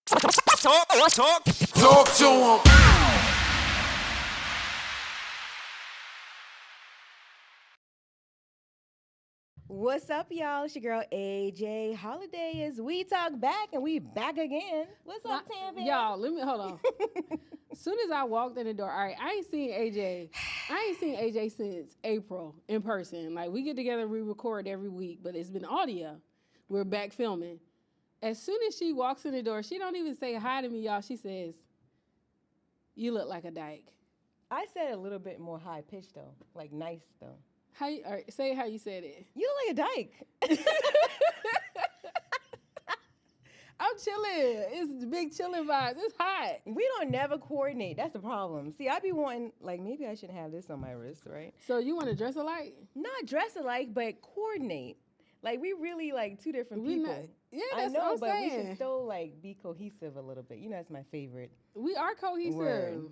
Talk to him. What's up, y'all? It's your girl AJ. Holiday is We Talk Back, and we back again. What's up, TamBam? Y'all, let me hold on. As soon as I walked in the door, all right, I ain't seen AJ since April in person. Like, we get together, we record every week, but it's been audio. We're back filming. As soon as she walks in the door, she don't even say hi to me, y'all. She says, "You look like a dyke." I said a little bit more high pitched though, like nice though. How you, all right, say how you said it. You look like a dyke. I'm chilling. It's big chilling vibes. It's hot. We don't never coordinate. That's the problem. See, I be wanting, like, maybe I shouldn't have this on my wrist, right? So you want to dress alike? Not dress alike, but coordinate. Like, we really like two different We people. not- yeah, I that's know, what I'm but we saying. should still like be cohesive a little bit. You know, that's my favorite. We are cohesive. Word.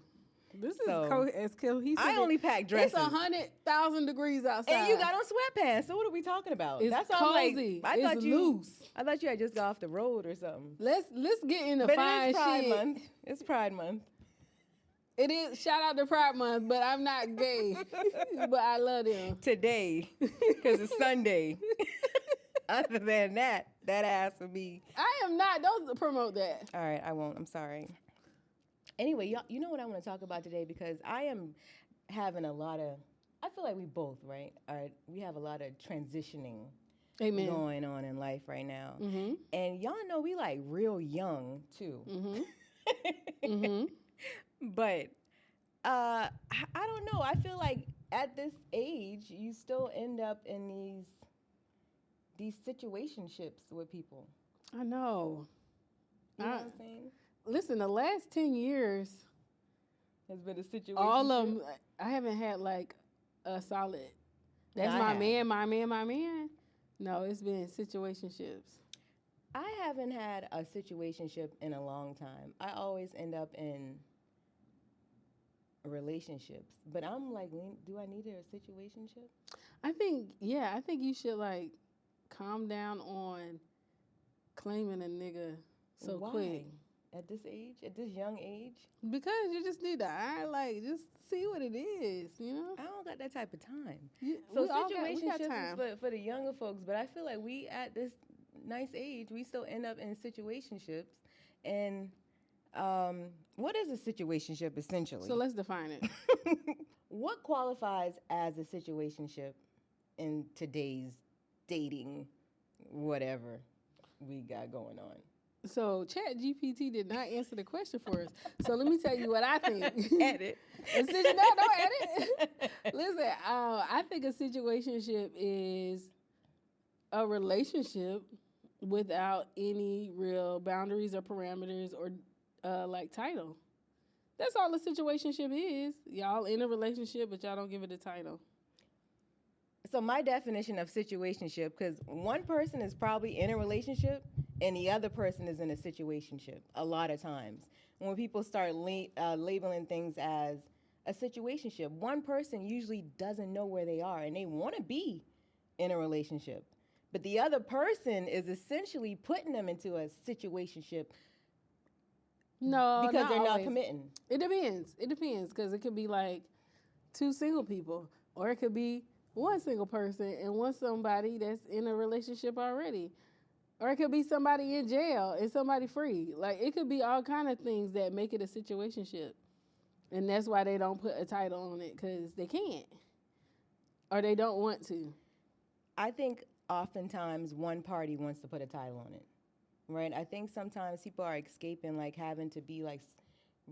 This is So, as cohesive. I only pack dresses. It's 100,000 degrees outside. And you got on sweatpants. So what are we talking about? It's That's all I'm cozy. like. It's loose. I thought you had just got off the road or something. Let's get into But fine it is Pride shit. Month. It's Pride Month. It is. Shout out to Pride Month, but I'm not gay. But I love them. Today, because it's Sunday. Other than that ass would be. I am not. Don't promote that. All right, I won't. I'm sorry. Anyway, y'all, you know what I want to talk about today because I am having a lot of. I feel like we both, right? We have a lot of transitioning Amen. going on in life right now, Mm-hmm. and y'all know we like real young too. Mm-hmm. Mm-hmm. But I don't know. I feel like at this age, you still end up in these situationships with people. I know. You know what I'm saying? Listen, the last 10 years, Has been a situation. all of them, I haven't had like a solid. That's I my have. man, my man, my man. No, it's been situationships. I haven't had a situationship in a long time. I always end up in relationships. But I'm like, do I need a situationship? I think you should like calm down on claiming a nigga so Why? quick. At this age, at this young age, Because you just need to just see what it is, you know? I don't got that type of time. So So situationships we got is time. for the younger folks, but I feel like we at this nice age, we still end up in situationships. And what is a situationship essentially? So let's define it. What qualifies as a situationship in today's dating, whatever we got going on? So ChatGPT did not answer the question for us. So let me tell you what I think. Edit. Don't edit. Listen, I think a situationship is a relationship without any real boundaries or parameters or like title. That's all a situationship is. Y'all in a relationship, but y'all don't give it a title. So my definition of situationship, because one person is probably in a relationship and the other person is in a situationship a lot of times. When people start labeling things as a situationship, one person usually doesn't know where they are and they want to be in a relationship. But the other person is essentially putting them into a situationship No, because they're not always. committing. It depends. It depends because it could be like two single people, or it could be one single person and one somebody that's in a relationship already, or it could be somebody in jail and somebody free. Like it could be all kind of things that make it a situationship, and that's why they don't put a title on it because they can't, or they don't want to. I think oftentimes one party wants to put a title on it, right? I think sometimes people are escaping like having to be like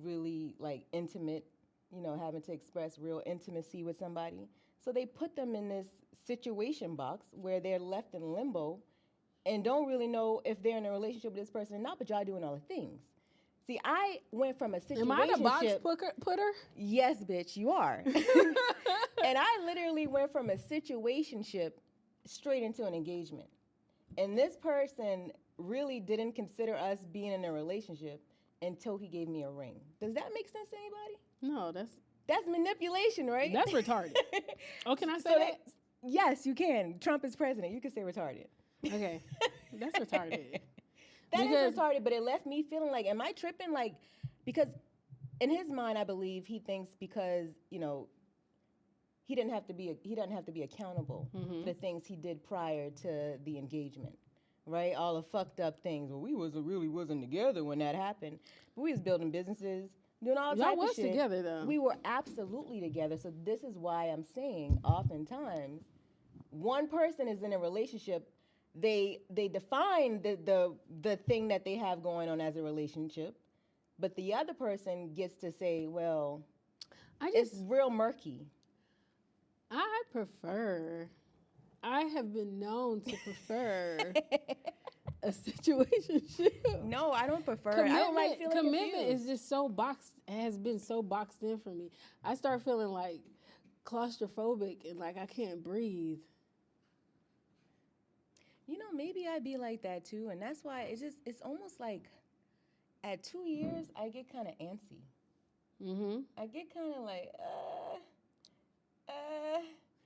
really like intimate, you know, having to express real intimacy with somebody. So they put them in this situation box where they're left in limbo and don't really know if they're in a relationship with this person or not, but y'all doing all the things. See, I went from a situationship. Am I the box putter? Yes, bitch, you are. And I literally went from a situationship straight into an engagement. And this person really didn't consider us being in a relationship until he gave me a ring. Does that make sense to anybody? No, That's manipulation, right? that's retarded. Oh, can I say So that? Yes, you can. Trump is president. You can say retarded. Okay, that's retarded. That is retarded, but it left me feeling like, am I tripping? Like, because in his mind, I believe he thinks because, you know, he doesn't have to be accountable for the things he did prior to the engagement, right? All the fucked up things. Well, we wasn't together when that happened, but we was building businesses, doing all type of shit. Y'all was together though. We were absolutely together. So this is why I'm saying, oftentimes, one person is in a relationship. They define the thing that they have going on as a relationship, but the other person gets to say, well, it's real murky. I have been known to prefer a situationship. No, I don't prefer it. I don't like feeling commitment confused. is just has been so boxed in for me. I start feeling like claustrophobic and like I can't breathe. You know, maybe I'd be like that too, and that's why it's almost like at 2 years I get kind of antsy. I get kind of like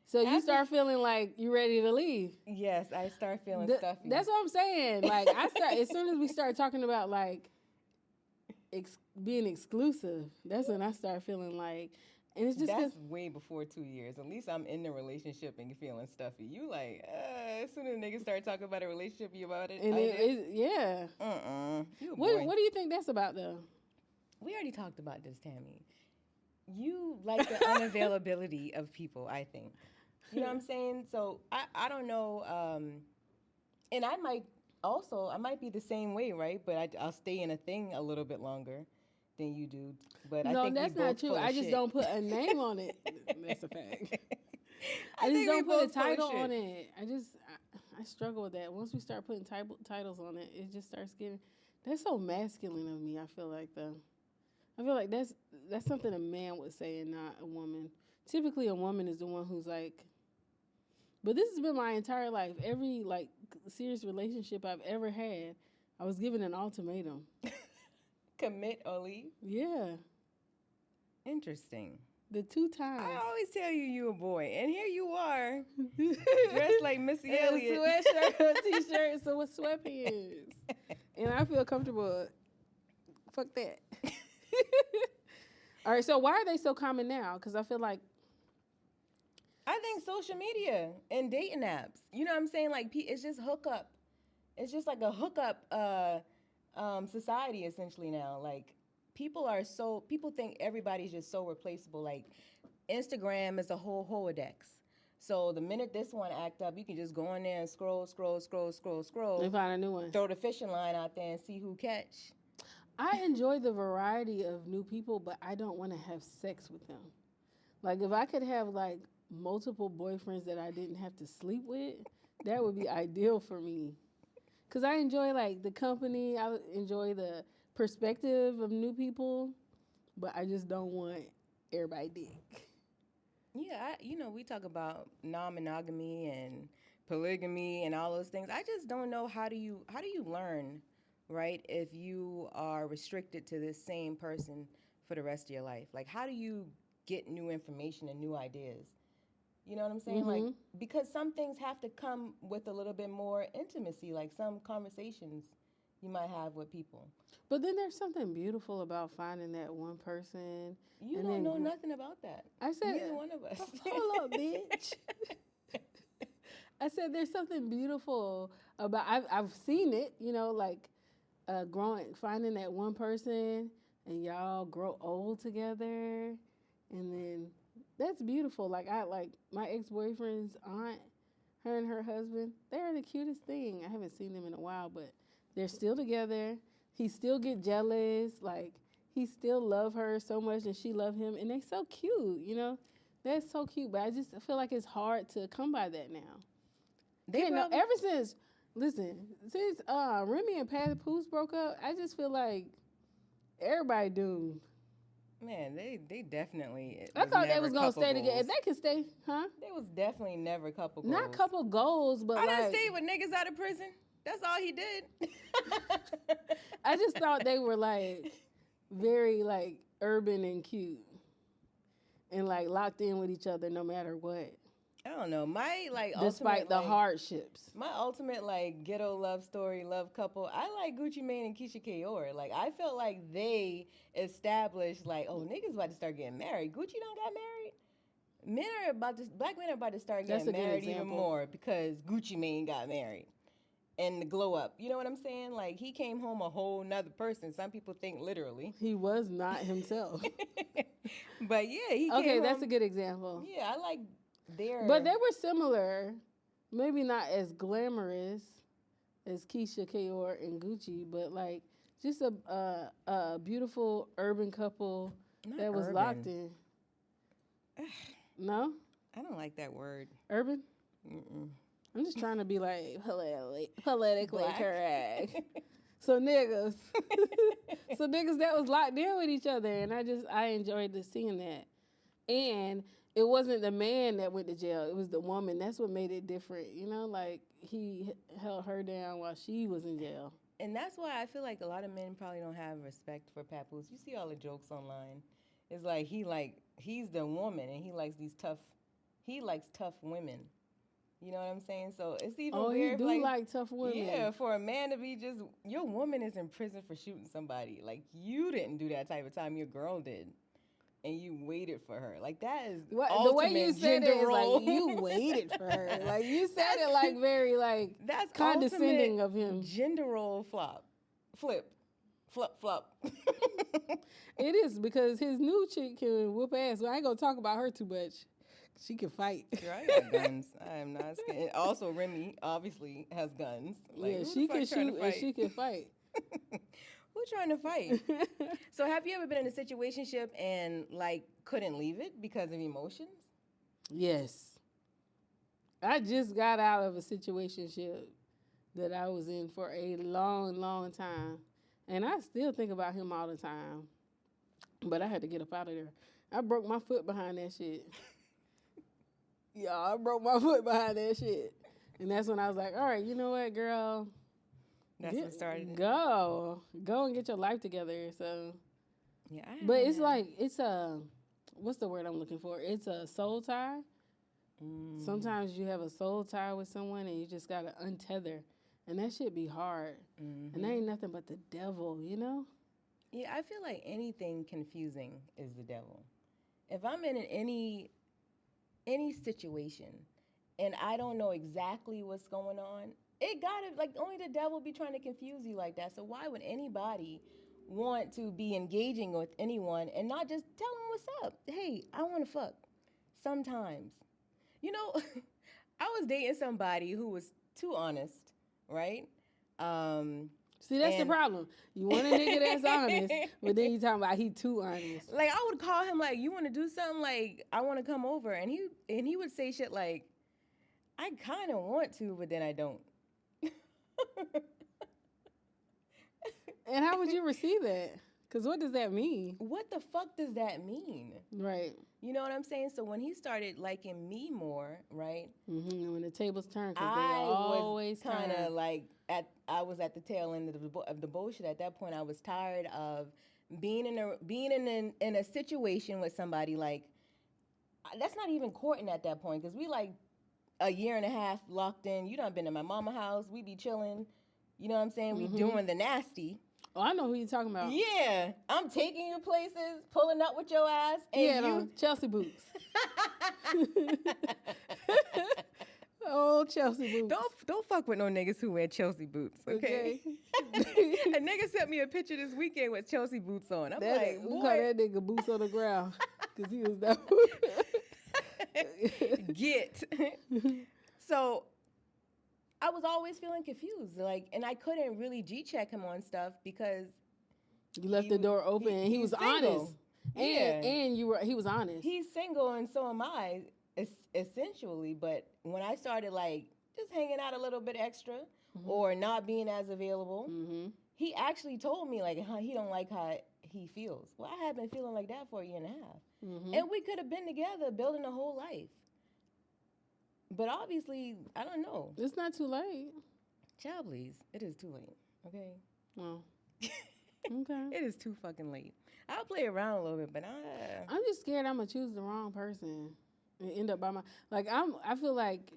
So you start feeling like you're ready to leave. Yes, I start feeling stuffy. That's what I'm saying. Like as soon as we start talking about like being exclusive, that's when I start feeling like, and it's just that's way before 2 years. At least I'm in the relationship and feeling stuffy. You like as soon as niggas start talking about a relationship, you about it. And yeah. What do you think that's about though? We already talked about this, Tammy. You like the unavailability of people, I think. You know what I'm saying? So I don't know. And I might be the same way, right? But I'll stay in a thing a little bit longer than you do. But no, I think that's not true. I just don't put a name on it. That's a fact. I just don't put a title on it. I struggle with that. Once we start putting titles on it, it just starts getting. That's so masculine of me. I feel like though. I feel like that's something a man would say and not a woman. Typically, a woman is the one who's like. But this has been my entire life. Every like serious relationship I've ever had, I was given an ultimatum. Commit or leave? Yeah. Interesting. The 2 times. I always tell you a boy, and here you are, dressed like Missy Elliott. A sweatshirt, a t-shirt, so with sweatpants, and I feel comfortable. Fuck that. All right, so why are they so common now? Because I feel like I think social media and dating apps. You know what I'm saying? Like it's just hookup. It's just like a hookup society essentially now. Like people think everybody's just so replaceable. Like Instagram is a whole Rolodex. So the minute this one act up, you can just go in there and scroll. And find a new one. Throw the fishing line out there and see who catch. I enjoy the variety of new people, but I don't want to have sex with them. Like if I could have like multiple boyfriends that I didn't have to sleep with, that would be ideal for me. Cause I enjoy like the company, I enjoy the perspective of new people, but I just don't want everybody dick. Yeah, we talk about non-monogamy and polygamy and all those things. I just don't know how do you learn, right? If you are restricted to this same person for the rest of your life, like how do you get new information and new ideas? You know what I'm saying? Like, because some things have to come with a little bit more intimacy, like some conversations you might have with people. But then there's something beautiful about finding that one person. You don't know nothing about that. I said, neither one of us. Hold up, bitch. I said there's something beautiful about. I've seen it. Like finding that one person, and y'all grow old together, and then. That's beautiful. Like my ex-boyfriend's aunt, her and her husband, they're the cutest thing. I haven't seen them in a while, but they're still together. He still get jealous. Like he still love her so much and she love him. And they so cute, That's so cute. But I just feel like it's hard to come by that now. Ever since Remy and Pat Poose broke up, I just feel like everybody doomed. Man, they definitely. I thought they was gonna stay together. If they could stay, huh? They was definitely never couple goals. Not couple goals, but I done stayed with niggas out of prison. That's all he did. I just thought they were like very like urban and cute, and like locked in with each other no matter what. I don't know. My like despite ultimate the like hardships. my ultimate like ghetto love story, love couple. I like Gucci Mane and Keisha Kayor. Like I felt like they established like, oh, niggas about to start getting married. Gucci don't got married. Black men are about to start That's getting a good married even example. more because Gucci Mane got married. And the glow up. You know what I'm saying? Like he came home a whole nother person. Some people think literally. He was not himself. But yeah, he Okay, came that's home. a good example. Yeah, I like their. But they were similar, maybe not as glamorous as Keisha Kayor and Gucci, but like just a beautiful urban couple Not that was urban. locked in. No, I don't like that word. urban. Mm-mm. I'm just trying to be like politically Black. correct. So niggas, so niggas that was locked in with each other, and I enjoyed seeing that. And it wasn't the man that went to jail; it was the woman. That's what made it different, you know. Like he held her down while she was in jail. And that's why I feel like a lot of men probably don't have respect for Papoose. You see all the jokes online. It's like he's the woman and he likes tough women. You know what I'm saying? So it's even Oh, he weird. do Like, like tough women. yeah, for a man to be just your woman is in prison for shooting somebody. Like you didn't do that type of time. Your girl did, and you waited for her. Like that is The way ultimate you said gender it is role. like you waited for her. Like you said it like very like That's condescending ultimate of him. Gender role flip. It is because his new chick can whoop ass. Well, I ain't gonna talk about her too much. She can fight. Girl, I got guns. I am not scared. And also, Remy obviously has guns. Like, Yeah, who the she fuck can trying to shoot and fight? she can fight. Who trying to fight? So, have you ever been in a situationship and like couldn't leave it because of emotions? Yes. I just got out of a situationship that I was in for a long, long time. And I still think about him all the time. But I had to get up out of there. I broke my foot behind that shit. Yeah, I broke my foot behind that shit. And that's when I was like, all right, you know what, girl? That's what started it. Go and get your life together. So, Yeah, but it's like it's a what's the word I'm looking for? It's a soul tie. Sometimes you have a soul tie with someone and you just gotta untether, and that shit be hard. And that ain't nothing but the devil, you know. Yeah, I feel like anything confusing is the devil. If I'm in any situation and I don't know exactly what's going on, it gotta like only the devil be trying to confuse you like that. So why would anybody want to be engaging with anyone and not just tell them what's up? Hey, I want to fuck. Sometimes, you know, I was dating somebody who was too honest, right? See, that's the problem. You want a nigga that's honest, but then you talking about he too honest. Like I would call him like, you want to do something? Like I want to come over, and he would say shit like, I kind of want to, but then I don't. And how would you receive that? Because what does that mean? What the fuck does that mean? Right. You know what I'm saying? So when he started liking me more, right? Mm-hmm. When the tables turn, because they I always was kind turn. of like I was at the tail end of the bullshit. At that point, I was tired of being in a situation with somebody like that's not even courting at that point because we like a year and a half locked in. You done been in my mama house. We be chilling. You know what I'm saying? We doing the nasty. Oh, I know who you're talking about. Yeah, I'm taking you places, pulling up with your ass, and Yeah, you no, Chelsea boots. Oh, Chelsea boots. Don't fuck with no niggas who wear Chelsea boots, okay? A nigga sent me a picture this weekend with Chelsea boots on. I'm like, we boy, call that nigga boots on the ground because he was that. get. So I was always feeling confused, like, and I couldn't really G-check him on stuff because You left the door open, and he was single. honest. Yeah. And he was honest. He's single, and so am I, essentially. But when I started like just hanging out a little bit extra or not being as available, he actually told me like he don't like how he feels. Well, I had been feeling like that for a year and a half, and we could have been together building a whole life. But obviously, I don't know. It's not too late. Child, please, it is too late. Okay. Well, okay. It is too fucking late. I'll play around a little bit, but I'm just scared I'm gonna choose the wrong person. and end up by my I feel like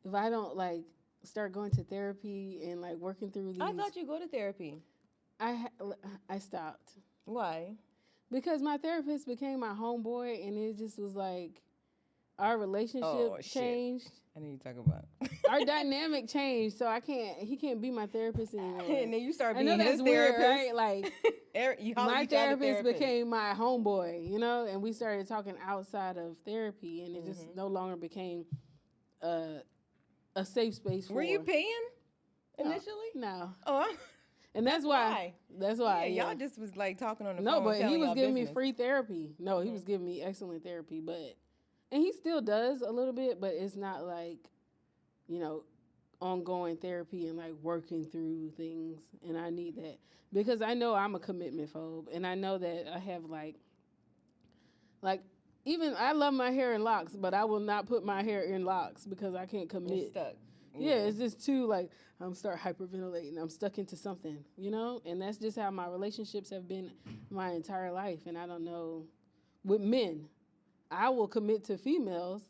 if I don't like start going to therapy and like working through these, I thought you go to therapy. I stopped Why? because my therapist became my homeboy, and it just was like our relationship changed. I know you talking about. Our dynamic changed, so he can't be my therapist anymore. And then you start I being know his that's weird, therapist. right? Like Y'all my each other therapist became my homeboy, you know, and we started talking outside of therapy, and it just no longer became a safe space for. Were you paying No. initially? No. Oh, And that's why. That's why. Yeah, Yeah. y'all just was like talking on the No, phone. but he telling was y'all giving me business. free therapy. No, he was giving me excellent therapy, and he still does a little bit, but it's not like, you know, ongoing therapy and like working through things. And I need that because I know I'm a commitment phobe, and I know that I have like even I love my hair in locks, but I will not put my hair in locks because I can't commit. You're stuck. Yeah, it's just too like I'm start hyperventilating. I'm stuck into something, you know, and that's just how my relationships have been my entire life. And I don't know with men, I will commit to females,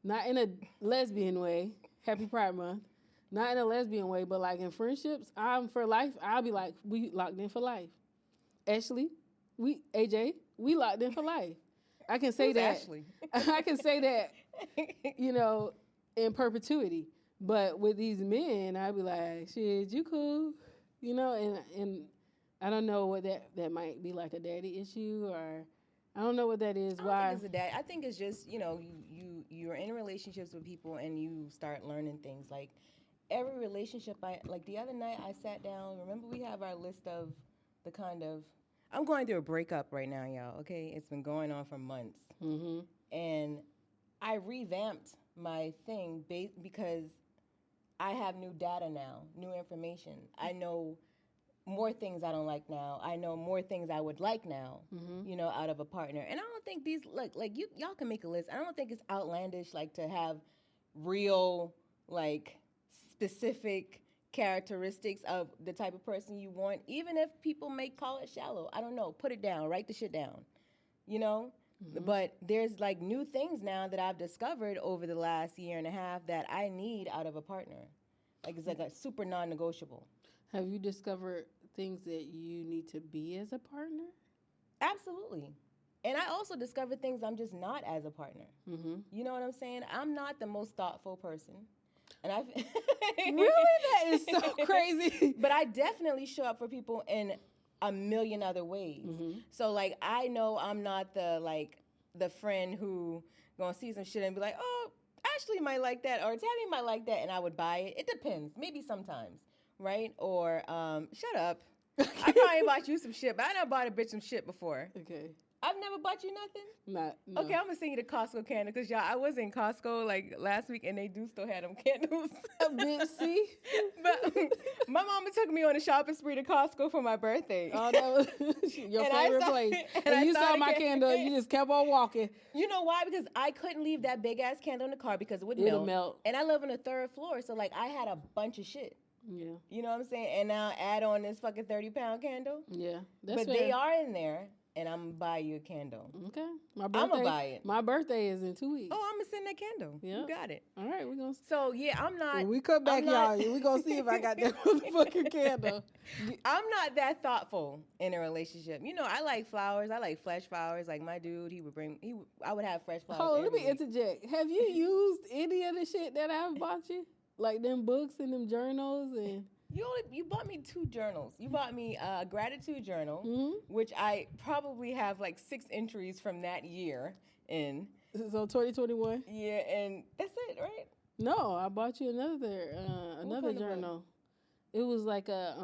not in a lesbian way. Happy Pride Month, not in a lesbian way, but like in friendships, I'm for life. I'll be like, we locked in for life. Ashley, AJ, we locked in for life. I can say Who's that. Ashley? I can say that, you know, in perpetuity. But with these men, I'd be like, shit, you cool, you know, and I don't know what that might be like a daddy issue or I don't know what that is. I Why? don't think it's a dad. I think it's just, you know, you're in relationships with people and you start learning things. Like every relationship like the other night I sat down, remember we have our list of the kind of I'm going through a breakup right now, y'all, okay? It's been going on for months. Mm-hmm. And I revamped my thing because I have new data now, new information. I know more things I don't like now. I know more things I would like now, you know, out of a partner. And I don't think these y'all can make a list. I don't think it's outlandish like to have real like specific characteristics of the type of person you want, even if people may call it shallow. I don't know. Put it down. Write the shit down. You know? But there's like new things now that I've discovered over the last year and a half that I need out of a partner. Like it's like a super non-negotiable. Have you discovered things that you need to be as a partner? Absolutely. And I also discovered things I'm just not as a partner. Mm-hmm. You know what I'm saying? I'm not the most thoughtful person. And I Really? That is so crazy. But I definitely show up for people in a million other ways. Mm-hmm. So like I know I'm not the friend who gonna see some shit and be like, oh, Ashley might like that or Tammy might like that, and I would buy it. It depends. Maybe sometimes, right? Or shut up. I probably bought you some shit, but I done bought a bitch some shit before. Okay. I've never bought you nothing. No. Okay, I'm gonna send you the Costco candle because y'all, I was in Costco like last week and they do still have them candles. Bitch, see? But my mama took me on a shopping spree to Costco for my birthday. Oh, that was your And favorite place. And you saw my candle, you just kept on walking. You know why? Because I couldn't leave that big ass candle in the car because it would It'll melt. melt. And I live on the 3rd floor, so like I had a bunch of shit. Yeah. You know what I'm saying? And now add on this fucking 30-pound candle. Yeah. That's But fair. they are in there. And I'm gonna buy you a candle. Okay. My birthday. I'm gonna buy it. My birthday is in 2 weeks. Oh, I'm gonna send that candle. Yeah. You got it. All right, we're gonna. So yeah, I'm not. When we come back, y'all, we're gonna see if I got that motherfucking candle. I'm not that thoughtful in a relationship. You know, I like flowers. I like fresh flowers. Like my dude, I would have fresh flowers. Hold on, let me every week. interject. Have you used any of the shit that I've bought you? Like them books and them journals and. You bought me 2 journals. You bought me a gratitude journal, Mm-hmm. which I probably have like 6 entries from that year in. So 2021. Yeah, and that's it, right? No, I bought you another kind of journal. It was like a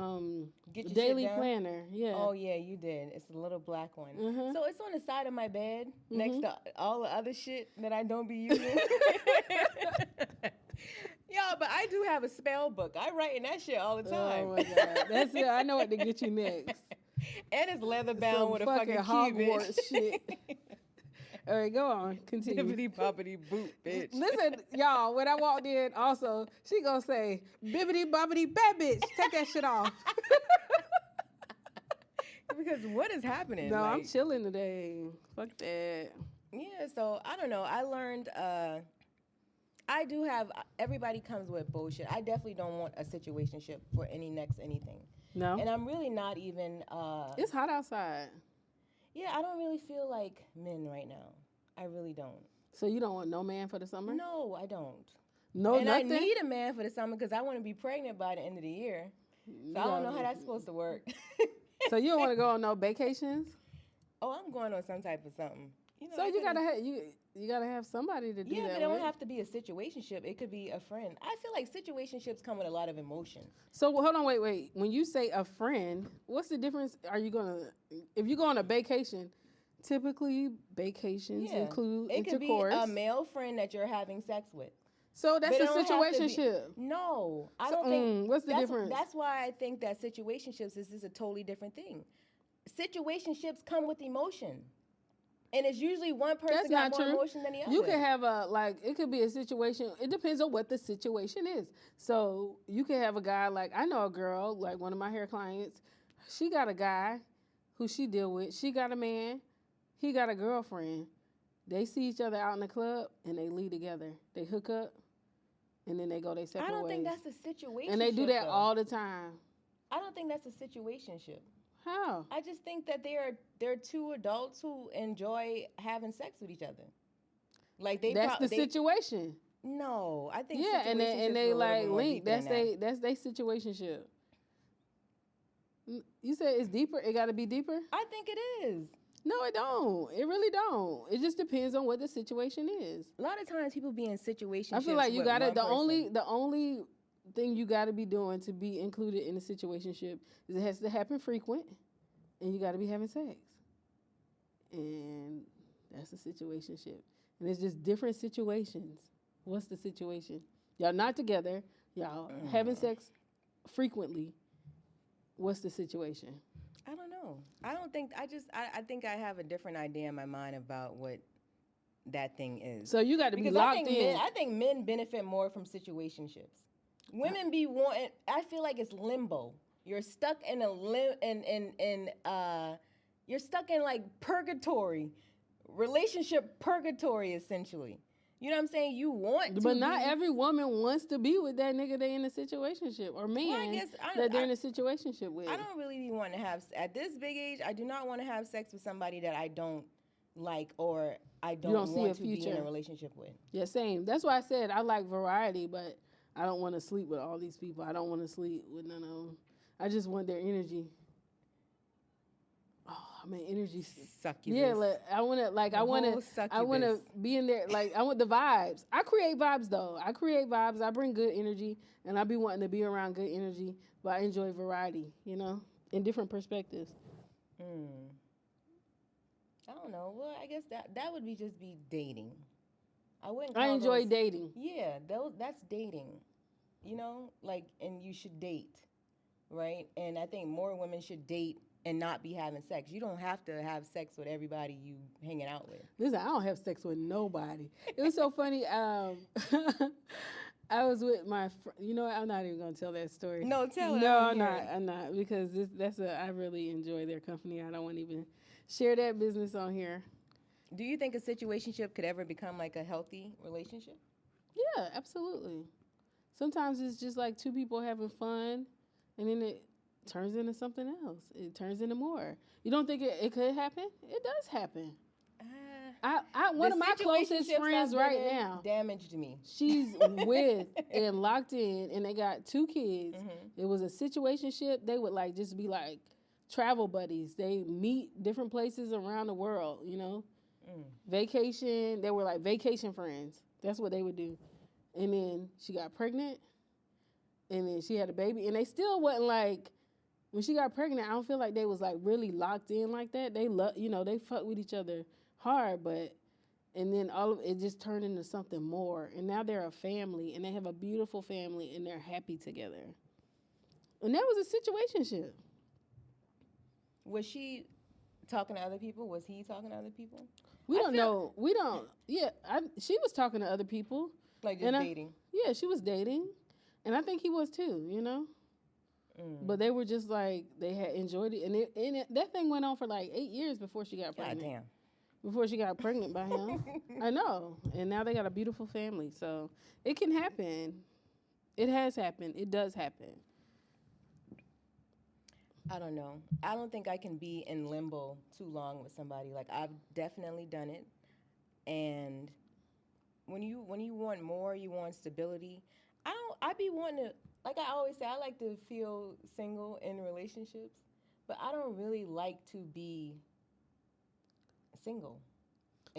Get your daily shit down? planner. Yeah. Oh yeah, you did. It's a little black one. Mhm. So it's on the side of my bed next to all the other shit that I don't be using. Yeah, but I do have a spell book. I write in that shit all the time. Oh my god, that's it. I know what to get you next. And it's leather bound Some with a fucking key, Hogwarts bitch. shit. All right, go on. Continue. Bibbidi bobbidi boot, bitch. Listen, y'all, when I walked in, also, she gonna say, bibbidi bobbidi bad bitch. Take that shit off. Because what is happening? No, I'm Like, chilling today. Fuck that. Yeah, so I don't know. I learned I do have everybody comes with bullshit. I definitely don't want a situationship for any next anything. No, And I'm really not even it's hot outside, yeah, I don't really feel like men right now. I really don't. so you don't want no man for the summer. No, I don't. No, And I nothing. need a man for the summer because I want to be pregnant by the end of the year. So I don't know how that's supposed to work. So you don't want to go on no vacations. Oh, I'm going on some type of something. You know, So I you gotta- gotta have you gotta have somebody to do yeah, that but it don't with. have to be a situationship. It could be a friend. I feel like situationships come with a lot of emotion. So hold on, wait. When you say a friend, what's the difference? Are you gonna if you go on a vacation? Typically, vacations Yeah, include it could be intercourse. a male friend that you're having sex with. So that's But a it don't have to be- situationship. No, I So, don't think. what's the difference? That's why I think that situationships is a totally different thing. Situationships come with emotion, and it's usually one person That's got not more true. emotion than the other. You can have it could be a situation. It depends on what the situation is. So you can have a guy like I know a girl like one of my hair clients. She got a guy who she deal with. She got a man. He got a girlfriend. They see each other out in the club and they leave together. They hook up and then they go their separate I don't ways. think that's a situation. And they do that all the time. I don't think that's a situationship. How? I just think that they're two adults who enjoy having sex with each other. Like That's the situation. No, I think Yeah, and situationships they are a little like bit more link. deeper than That's they situationship. You said it's deeper. It got to be deeper. I think it is. No, it don't. It really don't. It just depends on what the situation is. A lot of times people be in situations. I feel like you got to the only thing you got to be doing to be included in the situationship is it has to happen frequent, and you got to be having sex, and that's a situationship. And it's just different situations. What's the situation? Y'all not together. Y'all having sex frequently. What's the situation? I don't know. I don't think. I think I have a different idea in my mind about what that thing is. So you got to be Because locked in. I think men benefit more from situationships. Women be wanting. I feel like it's limbo. You're stuck in a you're stuck in like purgatory, relationship purgatory essentially. You know what I'm saying? You want to, But not every woman wants to be with that nigga they in a situationship or man that they're in a situationship with. I don't really want to have at this big age. I do not want to have sex with somebody that I don't like or I don't want to be in a relationship with. Yeah, same. That's why I said I like variety, but I don't want to sleep with all these people. I don't want to sleep with none of them. I just want their energy. Oh, man, energy succubus. Yeah, like, I want to be in there. Like I want the vibes. I create vibes though. I create vibes. I bring good energy, and I be wanting to be around good energy. But I enjoy variety, in different perspectives. I don't know. Well, I guess that would be just be dating. I wouldn't. I enjoy dating. Yeah, that's dating. And you should date, right? And I think more women should date and not be having sex. You don't have to have sex with everybody you hanging out with. Listen, I don't have sex with nobody. It was so funny. I was with my you know what? I'm not even going to tell that story. No, tell it. No, I'm not because I really enjoy their company. I don't want to even share that business on here. Do you think a situationship could ever become like a healthy relationship? Yeah, absolutely. Sometimes it's just like two people having fun and then it turns into something else. It turns into more. You don't think it could happen? It does happen. One of my closest friends right now damaged me. She's with and locked in, and they got 2 kids. It was a situationship. They would like just be like travel buddies. They meet different places around the world. Vacation. They were like vacation friends. That's what they would do. And then she got pregnant, and then she had a baby, and they still wasn't like. When she got pregnant, I don't feel like they was like really locked in like that. They they fuck with each other hard, and then all of it just turned into something more. And now they're a family, and they have a beautiful family, and they're happy together. And that was a situationship. Was she talking to other people? Was he talking to other people? We don't know. We don't. Yeah, she was talking to other people. Like just dating. Yeah, she was dating, and I think he was too. But they were just like they had enjoyed it, and that thing went on for like 8 years before she got pregnant. God damn. before she got pregnant by him. I know. And now they got a beautiful family. So it can happen. It has happened. It does happen. I don't know. I don't think I can be in limbo too long with somebody. Like I've definitely done it, and when you want more, you want stability. I don't. I be wanting to. Like I always say, I like to feel single in relationships, but I don't really like to be single.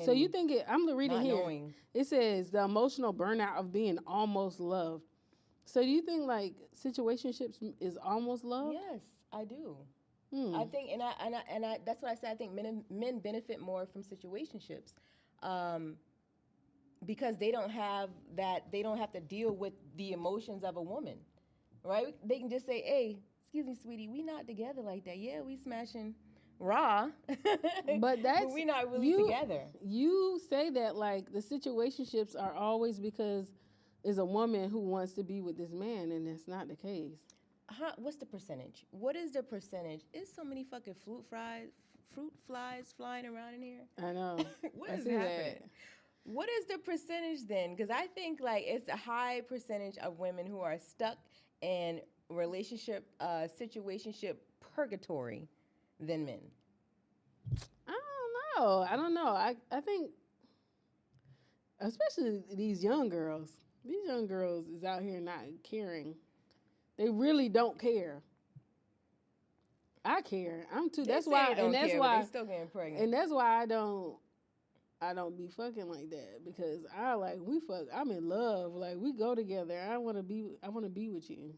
So you And think I'm reading not here. knowing. It says the emotional burnout of being almost loved. So do you think like situationships is almost love? Yes, I do. Hmm. I think, and I, that's what I said. I think men benefit more from situationships, um, because they don't have that. They don't have to deal with the emotions of a woman, right? They can just say, "Hey, excuse me, sweetie, we not together like that. Yeah, we smashing raw, But that's but we not really you. together." You say that like the situationships are always because is a woman who wants to be with this man, and that's not the case. What's the percentage? What is the percentage? There's so many fucking fruit flies flying around in here. I know. What I is see happening? that. What is the percentage then? Because I think like it's a high percentage of women who are stuck in relationship, situationship purgatory than men. I don't know. I think especially these young girls. These young girls is out here not caring. They really don't care. I care. I'm too. They That's say why, they don't and that's care, but why, they still getting pregnant. and that's why I don't be fucking like that because I like we fuck. I'm in love. Like we go together. I want to be with you.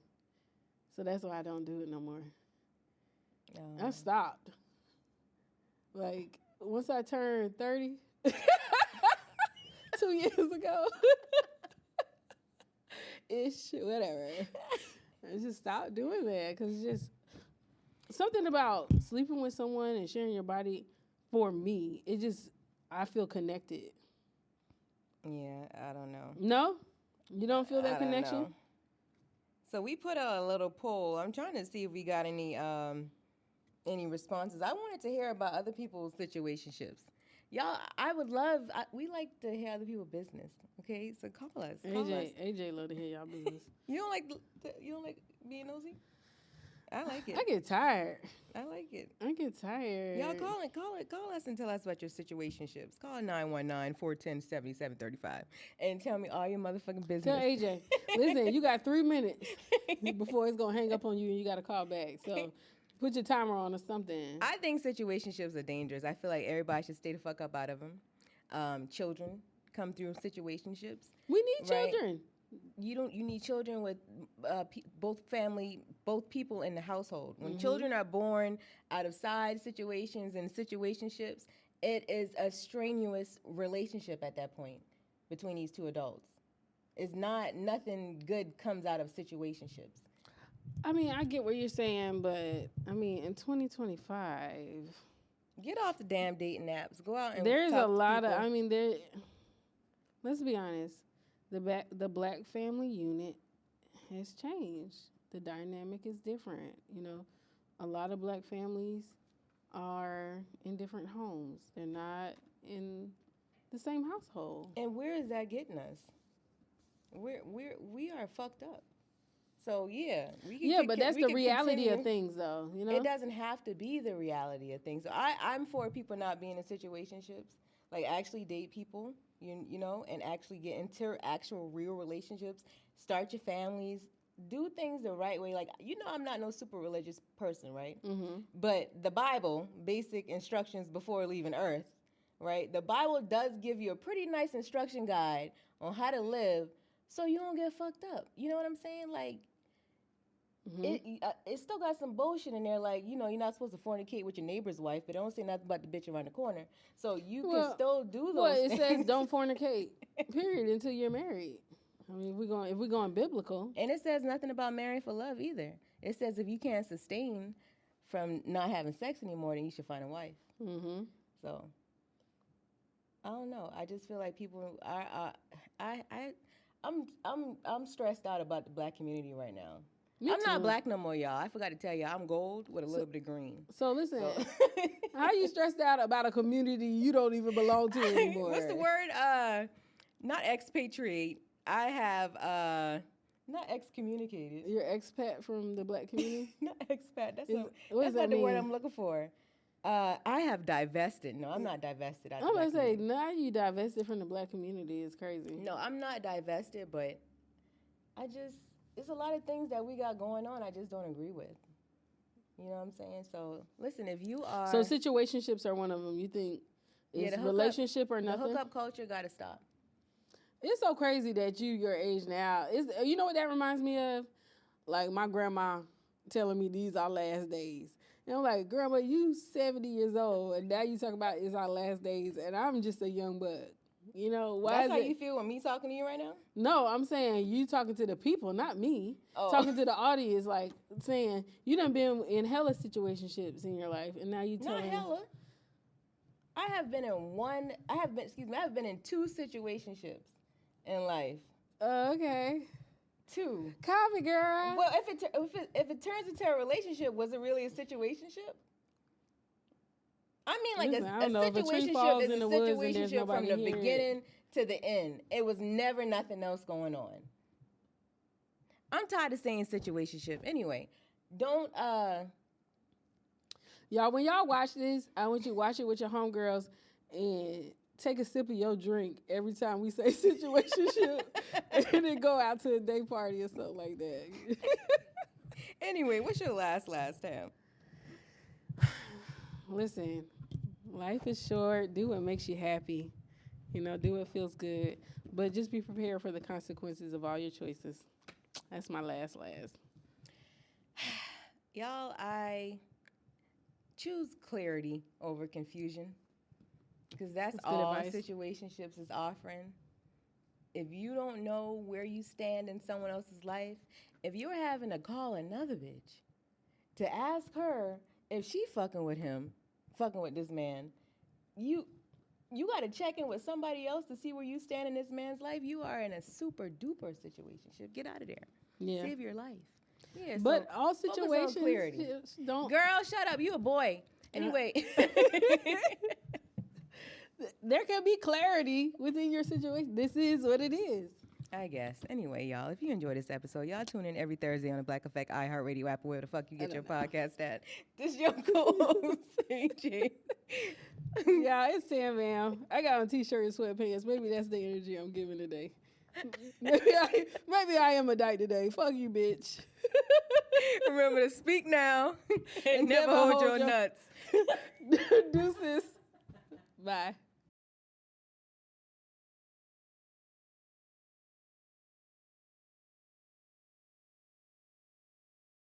So that's why I don't do it no more. I stopped. Like once I turned 30, 2 years ago, ish, whatever. I just stopped doing that because it's just something about sleeping with someone and sharing your body. For me, it just I feel connected. Yeah, I don't know. No, you don't feel that I don't connection. know. So we put out a little poll. I'm trying to see if we got any responses. I wanted to hear about other people's situationships. Y'all, I would love. We like to hear other people's business. Okay, so call us. Call us. AJ love to hear y'all business. You don't like being nosy? I like it. I get tired. I like it. I get tired. Y'all call us and tell us about your situationships. Call 919-410-7735 and tell me all your motherfucking business. Tell AJ, listen, you got 3 minutes before it's gonna hang up on you and you gotta call back. So put your timer on or something. I think situationships are dangerous. I feel like everybody should stay the fuck up out of them. Children come through situationships. We need right? children. You need children with both people in the household. When children are born out of side situations and situationships, it is a strenuous relationship at that point between these two adults. It's nothing good comes out of situationships. I mean, I get what you're saying, but I mean, in 2025, get off the damn dating apps. Go out and there's talk a to lot people. of. I mean, there. Let's be honest. The black family unit has changed. The dynamic is different. You know, a lot of black families are in different homes. They're not in the same household. And where is that getting us? We are fucked up. So yeah, we can. Yeah, but that's we the can reality continue. of things, though. You know, It doesn't have to be the reality of things. So I'm for people not being in situationships. Like actually date people, you know, and actually get into actual real relationships. Start your families. Do things the right way. Like I'm not no super religious person, right? Mm-hmm. But the Bible, basic instructions before leaving Earth, right? The Bible does give you a pretty nice instruction guide on how to live, so you don't get fucked up. You know what I'm saying? Like. Mm-hmm. It still got some bullshit in there, like you're not supposed to fornicate with your neighbor's wife, but don't say nothing about the bitch around the corner. So you can still do those. Well, it things. says don't fornicate, period, until you're married. I mean, if we're going biblical, and it says nothing about marrying for love either. It says if you can't sustain from not having sex anymore, then you should find a wife. mm-hmm. So I don't know. I just feel like people are. I'm stressed out about the black community right now. Me I'm too. not black no more, y'all. I forgot to tell y'all, I'm gold with a little bit of green. So listen, So- how you stressed out about a community you don't even belong to anymore? What's the word? Not expatriate. I have not excommunicated. You're expat from the black community? Not expat. That's Is- not, what that's does that not the word mean? I'm looking for. I have divested. No, I'm not divested. Out I'm the gonna black say, community. now you divested from the black community is crazy. No, I'm not divested, but it's a lot of things that we got going on I just don't agree with. You know what I'm saying? So listen, if you are So situationships are one of them. You think it's the hookup- relationship or the nothing? hookup culture got to stop. It's so crazy that your age now. You know what that reminds me of? Like my grandma telling me these are last days. And I'm like, Grandma, you 70 years old, and now you talk about it's our last days, and I'm just a young bug. You know, why That's is how it? you feel when me talking to you right now? No, I'm saying you talking to the people, not me. Oh. Talking to the audience, like saying you done been in hella situationships in your life, and now you Not telling hella. I have been in two situationships in life. Okay, 2. copy girl. Well, if it turns into a relationship, was it really a situationship? I mean, like Listen, I a don't know if a tree situationship falls is in a the woods and there's situationship from nobody the here. beginning to the end. It was never nothing else going on. I'm tired of saying situationship. Anyway, don't Y'all, when y'all watch this, I want you to watch it with your homegirls and take a sip of your drink every time we say situationship, and then go out to a day party or something like that. Anyway, what's your last Tam? Listen, life is short. Do what makes you happy. You know, do what feels good. But just be prepared for the consequences of all your choices. That's my last. Y'all, I choose clarity over confusion because that's That's good all advice. situationships is offering. If you don't know where you stand in someone else's life, if you're having to call another bitch to ask her if she fucking with this man, you got to check in with somebody else to see where you stand in this man's life. You are in a super duper situationship. Get out of there. Yeah. Save your life. Yeah, But so all focus on situations clarity. don't. Girl, shut up. You a boy. Anyway. There can be clarity within your situation. This is what it is. I guess. Anyway, y'all, if you enjoy this episode, y'all tune in every Thursday on the Black Effect iHeartRadio app, where the fuck you get your podcast at. This your co-host, AJ. Yeah, it's TamBam. I got on t-shirt and sweatpants. Maybe that's the energy I'm giving today. Maybe I am a dyke today. Fuck you, bitch. Remember to speak now and never hold your nuts. Deuces. Bye.